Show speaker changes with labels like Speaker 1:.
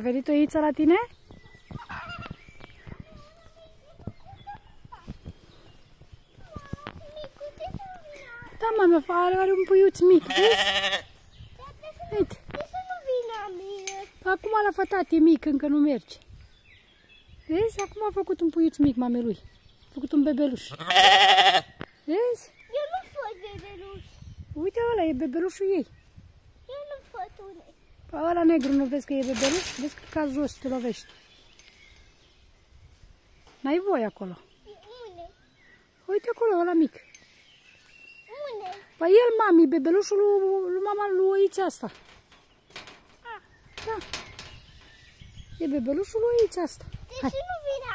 Speaker 1: A venit o Ița la tine? Da, mama, are un puiuț mic, vezi? Uite. Acum l-a fătat, e mic, încă nu merge. Vezi? Acum a făcut un puiuț mic mamelui. A făcut un bebeluș. Vezi?
Speaker 2: Eu nu fac bebeluș.
Speaker 1: Uite ăla, e bebelușul ei.
Speaker 2: Eu nu fac unei.
Speaker 1: Pa, ăla negru, nu vezi că e bebeluș? Vezi că cazi jos și te lovești. N-ai voie acolo.
Speaker 2: Unde?
Speaker 1: Uite acolo, ăla mic.
Speaker 2: Unde?
Speaker 1: Păi el, mami, bebelușul lui mama lui Ița asta. Da. E bebelușul lui Ița asta.
Speaker 2: De ce nu vine?